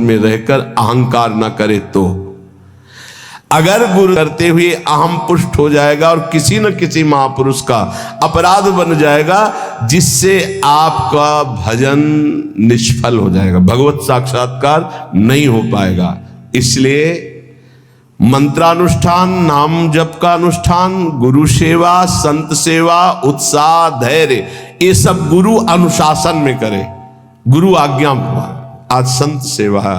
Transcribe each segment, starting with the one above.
में रहकर अहंकार न करे तो। अगर गुरु करते हुए अहम पुष्ट हो जाएगा और किसी न किसी महापुरुष का अपराध बन जाएगा, जिससे आपका भजन निष्फल हो जाएगा, भगवत साक्षात्कार नहीं हो पाएगा। इसलिए मंत्रानुष्ठान, नाम जप का अनुष्ठान, गुरु सेवा, संत सेवा, उत्साह, धैर्य, ये सब गुरु अनुशासन में करे, गुरु आज्ञा पर। आज संत सेवा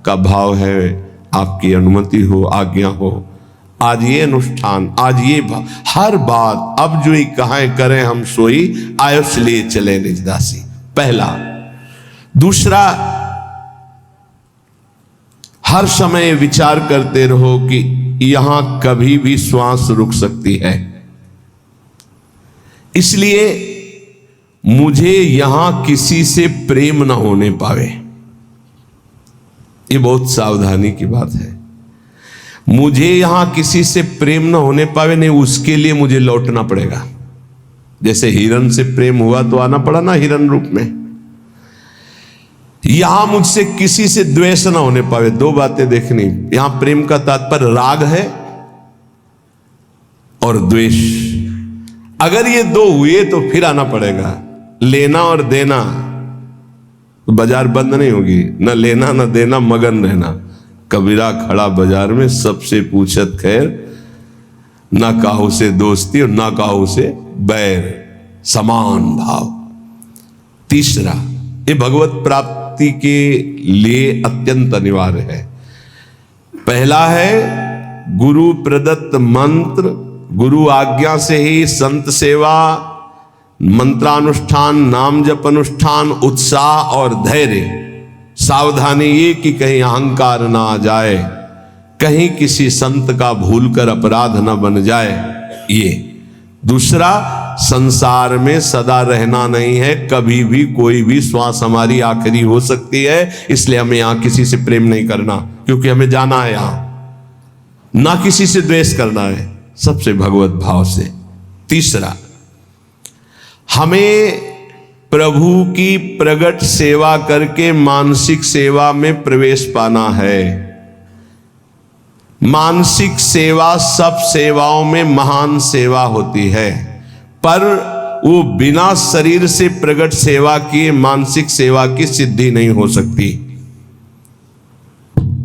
का भाव है, आपकी अनुमति हो, आज्ञा हो, आज ये अनुष्ठान, आज ये हर बात, अब जो ही कहें करें हम सोई, आयुष लिए चले निजदासी, पहला। दूसरा, हर समय विचार करते रहो कि यहां कभी भी श्वास रुक सकती है, इसलिए मुझे यहां किसी से प्रेम न होने पावे। ये बहुत सावधानी की बात है। मुझे यहां किसी से प्रेम न होने पावे, नहीं उसके लिए मुझे लौटना पड़ेगा। जैसे हिरन से प्रेम हुआ तो आना पड़ा ना हिरन रूप में। यहां मुझसे किसी से द्वेष ना होने पावे। दो बातें देखनी, यहां प्रेम का तात्पर्य राग है और द्वेष। अगर ये दो हुए तो फिर आना पड़ेगा। लेना और देना, तो बाजार बंद नहीं होगी, न लेना न देना, मगन रहना। कबीरा खड़ा बाजार में, सबसे पूछत खैर, ना काहू से दोस्ती और ना काहू से बैर, समान भाव। तीसरा, ये भगवत प्राप्ति के लिए अत्यंत अनिवार्य है। पहला है गुरु प्रदत्त मंत्र, गुरु आज्ञा से ही संत सेवा, मंत्रानुष्ठान, नाम जप अनुष्ठान, उत्साह और धैर्य। सावधानी ये कि कहीं अहंकार ना आ जाए, कहीं किसी संत का भूलकर अपराध न बन जाए। ये दूसरा, संसार में सदा रहना नहीं है, कभी भी कोई भी श्वास हमारी आखिरी हो सकती है। इसलिए हमें यहां किसी से प्रेम नहीं करना, क्योंकि हमें जाना है यहां। ना किसी से द्वेष करना है, सबसे भगवत भाव से। तीसरा, हमें प्रभु की प्रगट सेवा करके मानसिक सेवा में प्रवेश पाना है। मानसिक सेवा सब सेवाओं में महान सेवा होती है, पर वो बिना शरीर से प्रगट सेवा किए मानसिक सेवा की सिद्धि नहीं हो सकती।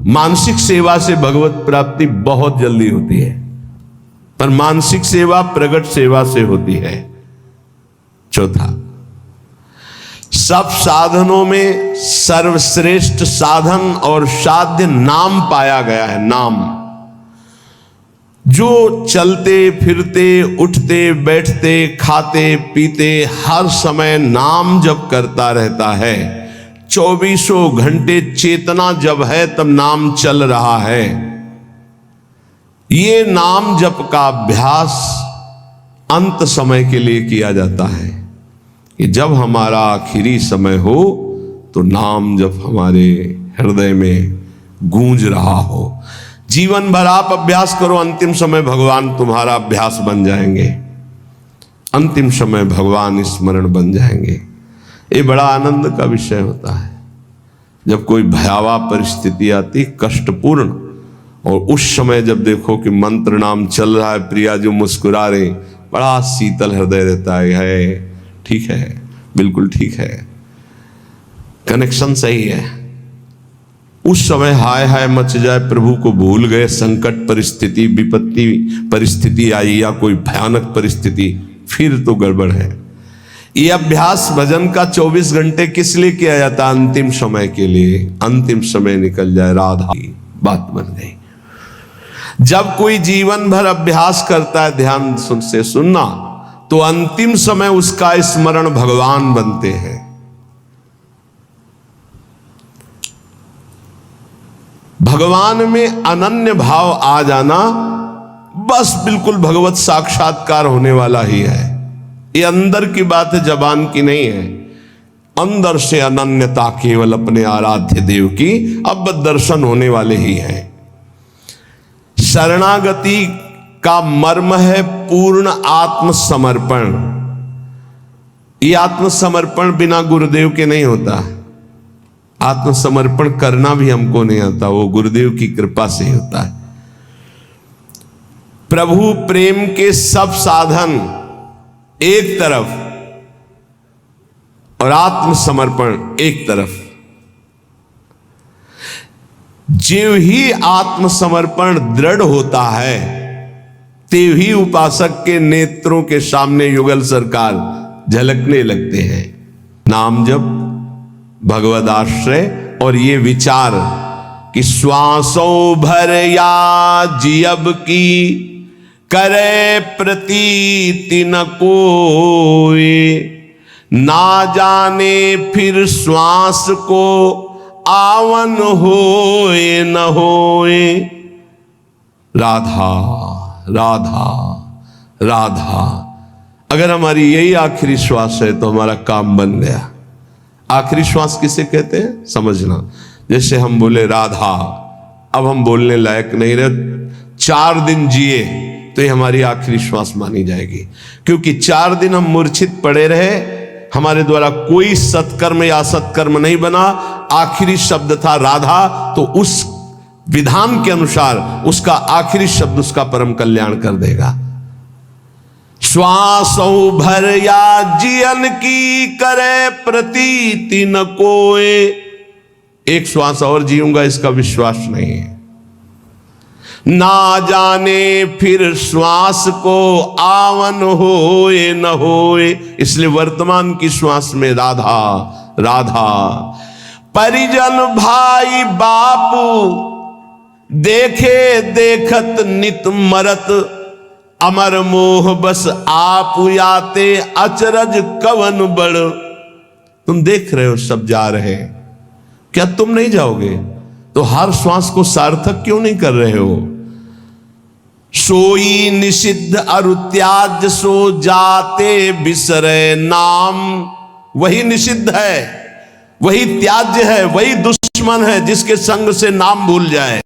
मानसिक सेवा से भगवत प्राप्ति बहुत जल्दी होती है, पर मानसिक सेवा प्रगट सेवा से होती है। चौथा, सब साधनों में सर्वश्रेष्ठ साधन और साध्य नाम पाया गया है। नाम, जो चलते फिरते, उठते बैठते, खाते पीते, हर समय नाम जप करता रहता है। 24 घंटे चेतना जब है तब नाम चल रहा है। ये नाम जप का अभ्यास अंत समय के लिए किया जाता है, कि जब हमारा आखिरी समय हो तो नाम जप हमारे हृदय में गूंज रहा हो। जीवन भर आप अभ्यास करो, अंतिम समय भगवान तुम्हारा अभ्यास बन जाएंगे, अंतिम समय भगवान स्मरण बन जाएंगे। ये बड़ा आनंद का विषय होता है जब कोई भयावह परिस्थिति आती, कष्टपूर्ण, और उस समय जब देखो कि मंत्र नाम चल रहा है, प्रिया जो मुस्कुरा रहे, बड़ा शीतल हृदय रहता है। ठीक है, बिल्कुल ठीक है, कनेक्शन सही है। उस समय हाय हाय मच जाए, प्रभु को भूल गए, संकट परिस्थिति, विपत्ति परिस्थिति आई या कोई भयानक परिस्थिति, फिर तो गड़बड़ है। ये अभ्यास भजन का 24 घंटे किस लिए किया जाता? अंतिम समय के लिए। अंतिम समय निकल जाए, राधा की बात बन गई। जब कोई जीवन भर अभ्यास करता है, ध्यान से सुनना, तो अंतिम समय उसका स्मरण भगवान बनते हैं। भगवान में अनन्य भाव आ जाना, बस बिल्कुल भगवत साक्षात्कार होने वाला ही है। ये अंदर की बात है, जबान की नहीं है। अंदर से अनन्यता केवल अपने आराध्य देव की अब दर्शन होने वाले ही है। शरणागति का मर्म है पूर्ण आत्मसमर्पण। ये आत्मसमर्पण बिना गुरुदेव के नहीं होता। आत्मसमर्पण करना भी हमको नहीं आता, वो गुरुदेव की कृपा से होता है। प्रभु प्रेम के सब साधन एक तरफ और आत्मसमर्पण एक तरफ। जीव ही आत्मसमर्पण दृढ़ होता है, तेव ही उपासक के नेत्रों के सामने युगल सरकार झलकने लगते हैं। नाम जप, भगवद आश्रय और ये विचार कि श्वासों भर या जियब की करे प्रतीति न कोई, ना जाने फिर श्वास को आवन होए न होए। राधा राधा राधा। अगर हमारी यही आखिरी श्वास है तो हमारा काम बन गया। आखिरी श्वास किसे कहते हैं समझना। जैसे हम बोले राधा, अब हम बोलने लायक नहीं रहे, 4 दिन जिए तो ये हमारी आखिरी श्वास मानी जाएगी, क्योंकि 4 दिन हम मूर्छित पड़े रहे, हमारे द्वारा कोई सत्कर्म या असत्कर्म नहीं बना, आखिरी शब्द था राधा, तो उस विधान के अनुसार उसका आखिरी शब्द उसका परम कल्याण कर देगा। श्वासों भर या जियन की करे प्रतीति न कोई। एक श्वास और जीऊंगा इसका विश्वास नहीं है। ना जाने फिर श्वास को आवन होए न होए। इसलिए वर्तमान की श्वास में राधा राधा। परिजन भाई बापू देखे देखत नित मरत, अमर मोह बस आप याते अचरज कवन बड़। तुम देख रहे हो सब जा रहे हैं, क्या तुम नहीं जाओगे? तो हर श्वास को सार्थक क्यों नहीं कर रहे हो? सोई निषिद्ध अरु त्याज सो जाते बिसरे नाम। वही निषिद्ध है, वही त्याज्य है, वही दुश्मन है जिसके संग से नाम भूल जाए।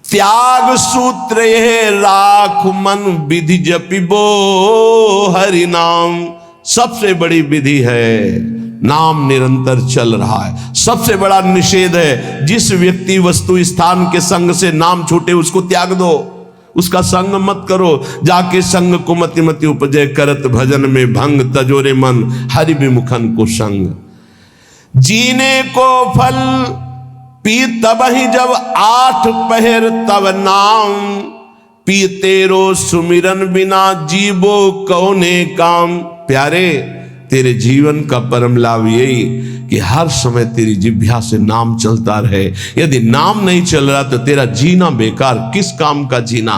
त्याग सूत्र यह राख मन विधि जपिबो हरि नाम। सबसे बड़ी विधि है, नाम निरंतर चल रहा है। सबसे बड़ा निषेध है, जिस व्यक्ति वस्तु स्थान के संग से नाम छूटे उसको त्याग दो, उसका संग मत करो। जाके संग को मति मति उपजय करत भजन में भंग, तजोरे मन हरि विमुखन को संग। जीने को फल पी तब ही जब 8 पहर तब नाम, पी तेरो सुमिरन बिना जीवो कौने काम। प्यारे, तेरे जीवन का परम लाभ यही कि हर समय तेरी जिह्वा से नाम चलता रहे। यदि नाम नहीं चल रहा तो तेरा जीना बेकार, किस काम का जीना।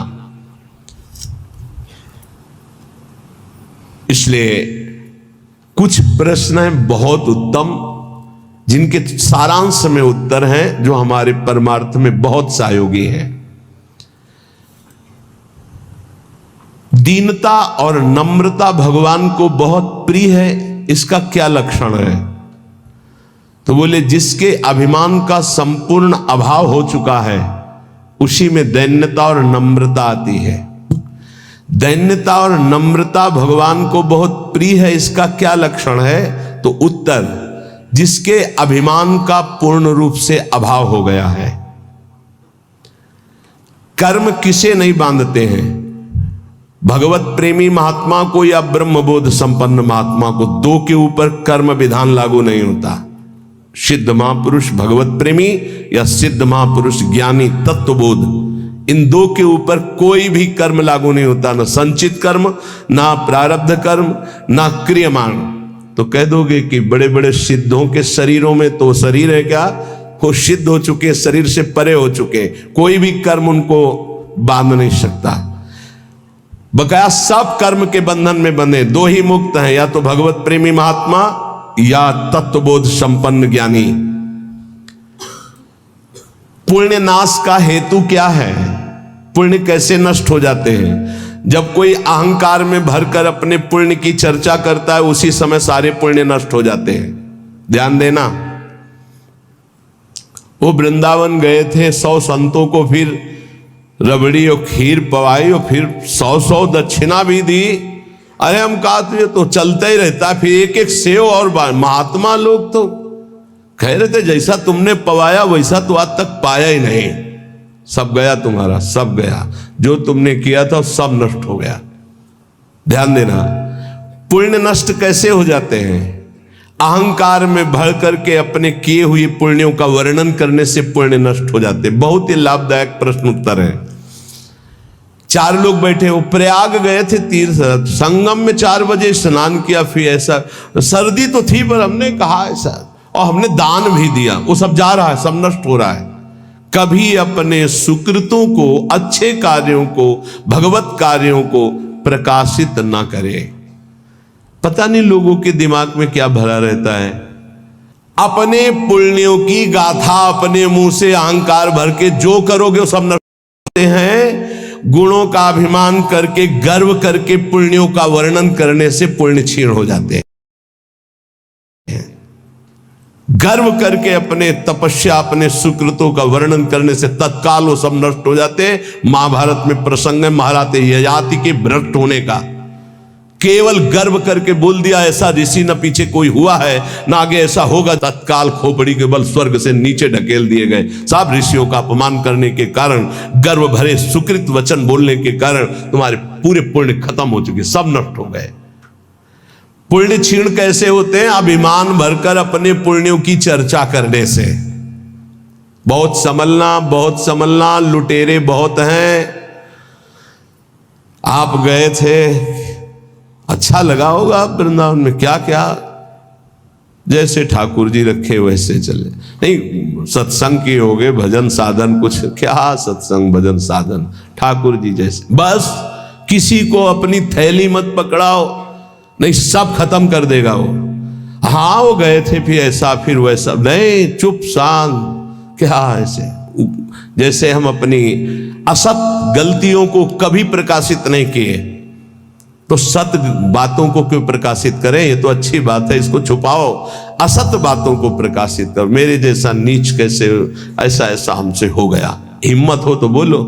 इसलिए कुछ प्रश्न हैं बहुत उत्तम, जिनके सारांश में उत्तर हैं, जो हमारे परमार्थ में बहुत सहयोगी हैं। दीनता और नम्रता भगवान को बहुत प्रिय है, इसका क्या लक्षण है? तो बोले जिसके अभिमान का संपूर्ण अभाव हो चुका है उसी में दैन्यता और नम्रता आती है। दैन्यता और नम्रता भगवान को बहुत प्रिय है, इसका क्या लक्षण है? तो उत्तर, जिसके अभिमान का पूर्ण रूप से अभाव हो गया है। कर्म किसे नहीं बांधते हैं? भगवत प्रेमी महात्मा को या ब्रह्मबोध संपन्न महात्मा को, 2 के ऊपर कर्म विधान लागू नहीं होता। सिद्ध महापुरुष भगवत प्रेमी या सिद्ध महापुरुष ज्ञानी तत्वबोध, इन 2 के ऊपर कोई भी कर्म लागू नहीं होता, ना संचित कर्म, ना प्रारब्ध कर्म, ना क्रियमाण। तो कह दोगे कि बड़े बड़े सिद्धों के शरीरों में तो शरीर है क्या? वो सिद्ध हो चुके, शरीर से परे हो चुके, कोई भी कर्म उनको बांध नहीं सकता। बकाया सब कर्म के बंधन में बंधे 2 ही मुक्त हैं, या तो भगवत प्रेमी महात्मा या तत्वबोध संपन्न ज्ञानी। पुण्य नाश का हेतु क्या है? पुण्य कैसे नष्ट हो जाते हैं? जब कोई अहंकार में भरकर अपने पुण्य की चर्चा करता है, उसी समय सारे पुण्य नष्ट हो जाते हैं। ध्यान देना, वो वृंदावन गए थे, 100 संतों को फिर रबड़ी और खीर पवाई और फिर 100 दक्षिणा भी दी, अरे हम कहा तुझे तो चलता ही रहता, फिर एक एक सेव और महात्मा लोग तो कह रहे थे जैसा तुमने पवाया वैसा तो आज तक पाया ही नहीं, सब गया तुम्हारा, सब गया, जो तुमने किया था सब नष्ट हो गया। ध्यान देना, पुण्य नष्ट कैसे हो जाते हैं? अहंकार में भर करके अपने किए हुए पुण्यों का वर्णन करने से पुण्य नष्ट हो जाते। बहुत ही लाभदायक प्रश्न उत्तर है। 4 लोग बैठे हो, प्रयाग गए थे तीर्थ, संगम में 4 बजे स्नान किया, फिर ऐसा सर्दी तो थी पर हमने कहा ऐसा, और हमने दान भी दिया, वो सब जा रहा है, सब नष्ट हो रहा है। कभी अपने सुकृतों को, अच्छे कार्यों को, भगवत कार्यों को प्रकाशित ना करें। पता नहीं लोगों के दिमाग में क्या भरा रहता है। अपने पुण्यों की गाथा अपने मुंह से अहंकार भर के जो करोगे वो सब नष्ट हैं। गुणों का अभिमान करके, गर्व करके पुण्यों का वर्णन करने से पुण्य क्षीण हो जाते हैं। गर्व करके अपने तपस्या, अपने सुकृतों का वर्णन करने से तत्काल वो सब नष्ट हो जाते हैं। महाभारत में प्रसंग है महाराज ययाति के भ्रष्ट होने का। केवल गर्व करके बोल दिया ऐसा ऋषि न पीछे कोई हुआ है ना आगे ऐसा होगा, तत्काल खोपड़ी के बल स्वर्ग से नीचे ढकेल दिए गए। सब ऋषियों का अपमान करने के कारण, गर्व भरे सुकृत वचन बोलने के कारण तुम्हारे पूरे पुण्य खत्म हो चुके, सब नष्ट हो गए। पुण्य क्षीण कैसे होते हैं? अभिमान भरकर अपने पुण्यों की चर्चा करने से। बहुत संभलना, बहुत संभलना, लुटेरे बहुत हैं। आप गए थे, अच्छा लगा होगा वृंदावन में, क्या क्या जैसे ठाकुर जी रखे वैसे चले। नहीं, सत्संग किए होगे, भजन साधन कुछ, क्या सत्संग भजन साधन, ठाकुर जी जैसे। बस किसी को अपनी थैली मत पकड़ाओ, नहीं सब खत्म कर देगा वो। हाँ वो गए थे फिर ऐसा फिर वैसा, नहीं चुप शांत, क्या ऐसे। जैसे हम अपनी असत गलतियों को कभी प्रकाशित नहीं किए तो सत बातों को क्यों प्रकाशित करें? ये तो अच्छी बात है, इसको छुपाओ। असत बातों को प्रकाशित करो। मेरे जैसा नीच कैसे, ऐसा ऐसा हमसे हो गया। हिम्मत हो तो बोलो,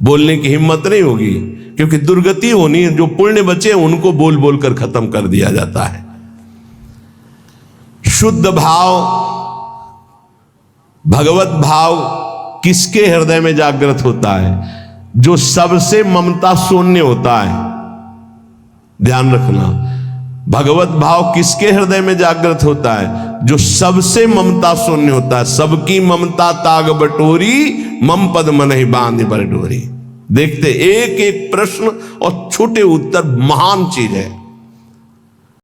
बोलने की हिम्मत नहीं होगी क्योंकि दुर्गति होनी है। जो पुण्य बचे उनको बोल बोल कर खत्म कर दिया जाता है। शुद्ध भाव, भगवत भाव किसके हृदय में जागृत होता है? जो सबसे ममता शून्य होता है। ध्यान रखना, भगवत भाव किसके हृदय में जागृत होता है? जो सबसे ममता शून्य होता है। सबकी ममता ताग बटोरी, मम पद मन ही बांध पर डोरी। देखते एक एक प्रश्न और छोटे उत्तर महान चीज है।